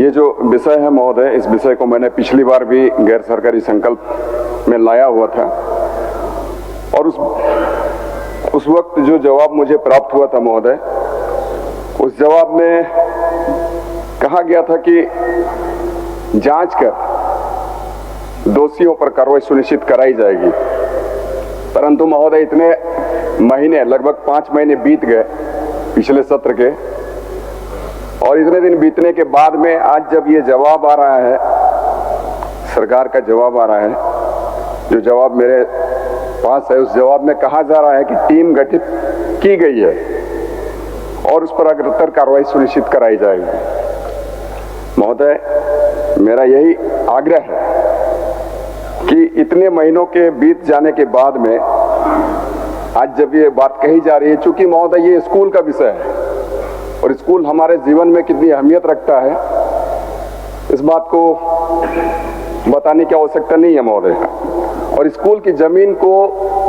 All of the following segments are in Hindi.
ये जो विषय है महोदय, इस विषय को मैंने पिछली बार भी गैर सरकारी संकल्प में लाया हुआ था और उस वक्त जो जवाब मुझे प्राप्त हुआ था महोदय, उस जवाब में कहा गया था कि जांच कर दोषियों पर कार्रवाई सुनिश्चित कराई जाएगी। परंतु महोदय इतने महीने, लगभग 5 महीने बीत गए पिछले सत्र के, और इतने दिन बीतने के बाद में आज जब ये जवाब आ रहा है, सरकार का जवाब आ रहा है, जो जवाब मेरे पास है, उस जवाब में कहा जा रहा है कि टीम गठित की गई है और उस पर अग्रतर कार्रवाई सुनिश्चित कराई जाएगी। महोदय, मेरा यही आग्रह है कि इतने महीनों के बीत जाने के बाद में आज जब ये बात कही जा रही है, चूंकि महोदय ये स्कूल का विषय है और स्कूल हमारे जीवन में कितनी अहमियत रखता है, इस बात को बताने की आवश्यकता नहीं है महोदय। और स्कूल की जमीन को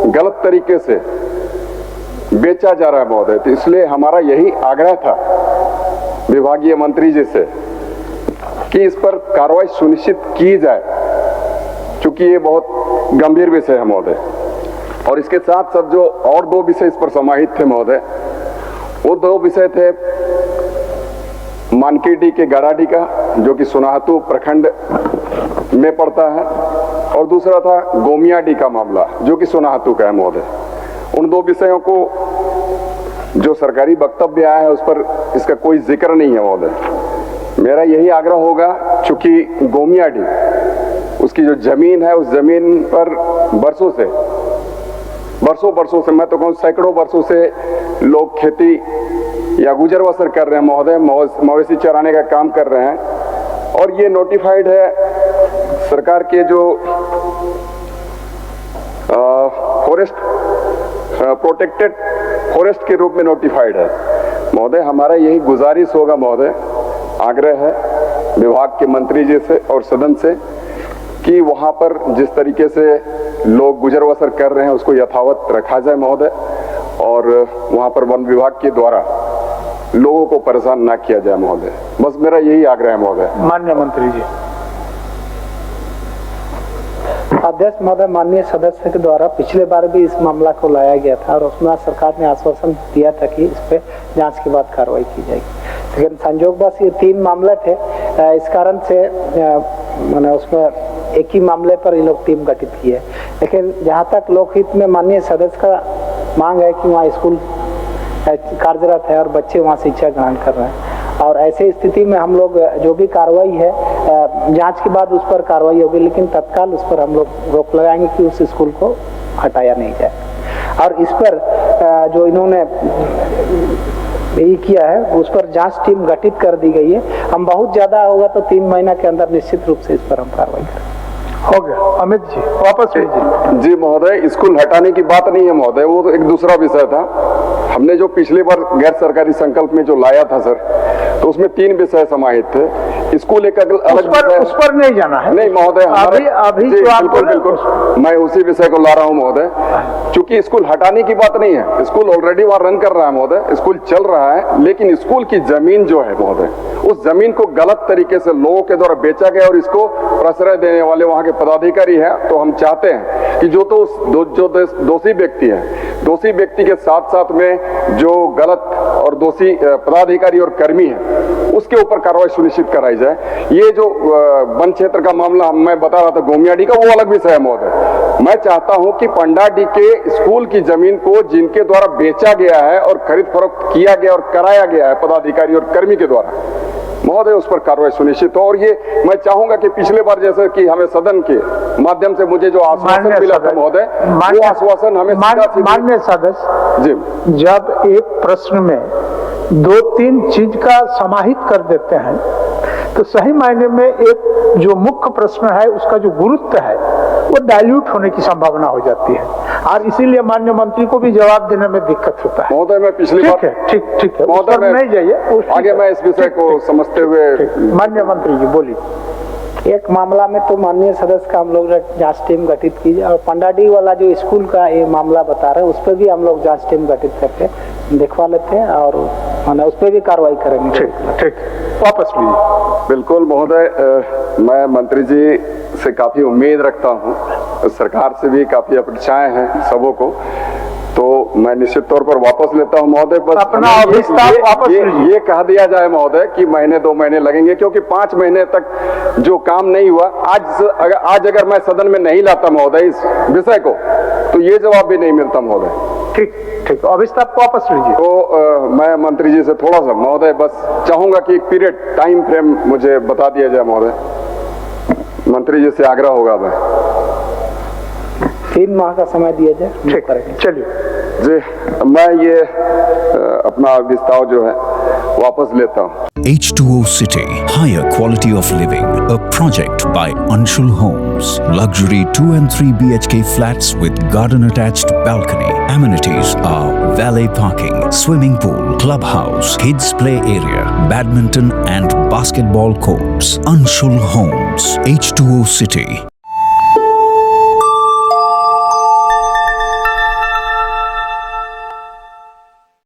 गलत तरीके से बेचा जा रहा है महोदय, तो इसलिए हमारा यही आग्रह था विभागीय मंत्री जी से कि इस पर कार्रवाई सुनिश्चित की जाए, क्योंकि ये बहुत गंभीर विषय है महोदय। और इसके साथ साथ जो और 2 विषय इस पर समाहित थे महोदय, वो 2 विषय थे मानकीडी के गराडी का, जो कि सोनाहतू प्रखंड में पड़ता है, और दूसरा था गोमियाडी का मामला, जो कि सोनाहतू का है महोदय। उन 2 विषयों को जो सरकारी वक्तव्य आया है उस पर इसका कोई जिक्र नहीं है महोदय। मेरा यही आग्रह होगा, चूंकि गोमियाडी उसकी जो जमीन है, उस जमीन पर वर्षों से, मैं तो कहूँ सैकड़ों वर्षों से लोग खेती या गुजर बसर कर रहे हैं महोदय, मवेशी चराने का काम कर रहे हैं। और ये नोटिफाइड है सरकार के जो फॉरेस्ट प्रोटेक्टेड फॉरेस्ट के रूप में नोटिफाइड है महोदय। हमारा यही गुजारिश होगा महोदय, आग्रह है विभाग के मंत्री जी से और सदन से कि वहां पर जिस तरीके से लोग गुजर बसर कर रहे हैं उसको यथावत रखा जाए महोदय, और वहां पर वन विभाग के द्वारा लोगों को परेशान ना किया जाए महोदय। बस मेरा यही आग्रह है महोदय। माननीय मंत्री जी। अध्यक्ष महोदय, माननीय सदस्य के द्वारा पिछले बार भी इस मामला को लाया गया था और उसमें सरकार ने आश्वासन दिया था कि इस पे जांच के बाद कार्रवाई की जाएगी। लेकिन संयोगवश ये 3 मामले थे, इस कारण से मैंने उसमें एक ही मामले पर ये लोग टीम गठित की है। लेकिन जहाँ तक लोकहित में माननीय सदस्य का मांग है कि वहाँ स्कूल कार्यरत है और बच्चे वहाँ शिक्षा ग्रहण कर रहे हैं, और ऐसे स्थिति में हम लोग जो भी कार्रवाई है जांच के बाद उस पर कार्रवाई होगी, लेकिन तत्काल उस पर हम लोग रोक लगाएंगे कि उस स्कूल को हटाया नहीं जाए। और इस पर जो इन्होंने यही किया है उस पर जांच टीम गठित कर दी गई है। हम बहुत ज्यादा होगा तो 3 महीना के अंदर निश्चित रूप से इस पर हम कार्रवाई करेंगे। हो गया। अमित जी वापस लीजिए। जी महोदय, स्कूल हटाने की बात नहीं है महोदय, वो तो एक दूसरा विषय था। हमने जो पिछली बार गैर सरकारी संकल्प में जो लाया था सर, तो उसमें 3 विषय समाहित थे। स्कूल एक अलग उस पर नहीं जाना है। नहीं महोदय, अभी बिल्कुल मैं उसी विषय को ला रहा हूँ महोदय, क्योंकि स्कूल हटाने की बात नहीं है। स्कूल ऑलरेडी वहाँ रन कर रहा है महोदय, स्कूल चल रहा है, लेकिन स्कूल की जमीन जो है महोदय, उस जमीन को गलत तरीके से लोगों के द्वारा बेचा गया और इसको प्रश्रय देने वाले वहाँ के पदाधिकारी हैं। तो हम चाहते हैं कि जो दोषी व्यक्ति है, दोषी व्यक्ति के साथ साथ में जो गलत और दोषी पदाधिकारी और कर्मी है, उसके ऊपर कार्रवाई सुनिश्चित कराई जाए। ये जो वन क्षेत्र का मामला मैं बता रहा था गोमियाडी का, वो अलग विषय है महोदय। मैं चाहता हूं कि पंडाडी के स्कूल की जमीन को जिनके द्वारा बेचा गया है और खरीद फरोख्त किया गया और कराया गया है पदाधिकारी और कर्मी के द्वारा महोदय, उस पर कार्रवाई सुनिश्चित हो। और ये मैं चाहूंगा कि पिछले बार जैसे कि हमें सदन के माध्यम से मुझे जो आश्वासन मिला था महोदय, वो आश्वासन हमें माननीय सदस्य जी, जब एक प्रश्न में 2-3 चीज का समाहित कर देते हैं तो सही मायने में एक जो मुख्य प्रश्न है उसका जो गुरुत्व है वो डाइल्यूट होने की संभावना हो जाती है, और इसीलिए माननीय मंत्री को भी जवाब देने में दिक्कत होता है महोदय। मैं पिछली बार ठीक है महोदय, नहीं जाइए आगे मैं इस विषय को समझते हुए। माननीय मंत्री जी बोलिए। एक मामला में तो माननीय सदस्य का हम लोग जांच टीम गठित की, और पंडाडी वाला जो स्कूल का ये मामला बता रहे हैं उस पर भी हम लोग जांच टीम गठित करके दिखवा लेते हैं और उस पर भी कार्रवाई करेंगे। ठीक। वापस लीजिए। बिल्कुल महोदय, मैं मंत्री जी से काफी उम्मीद रखता हूं, सरकार से भी काफी अपेक्षाएं हैं सबों को, तो मैं निश्चित तौर पर वापस लेता हूं महोदय। बस अपना अभिस्ताव वापस लीजिए। ये कह दिया जाए महोदय कि महीने 2 महीने लगेंगे, क्योंकि 5 महीने तक जो काम नहीं हुआ, आज अगर मैं सदन में नहीं लाता महोदय इस विषय को, तो ये जवाब भी नहीं मिलता महोदय। ठीक, अभिस्ताव को वापस लीजिए। तो मैं मंत्री जी से थोड़ा सा महोदय बस चाहूंगा कि एक पीरियड टाइम फ्रेम मुझे बता दिया जाए महोदय, मंत्री जी से आग्रह होगा। मैं 3 माह का समय दिया जाए। ठीक करेंगे, चलिए जी। मैं ये अपना विस्ताव जो है वापस लेता हूँ। H2O City, higher quality of living, a project by Anshul Homes. Luxury 2 and 3 BHK flats with garden attached balcony. Amenities are valet parking, swimming pool, clubhouse, kids play area, badminton and basketball courts. Anshul Homes, H2O City.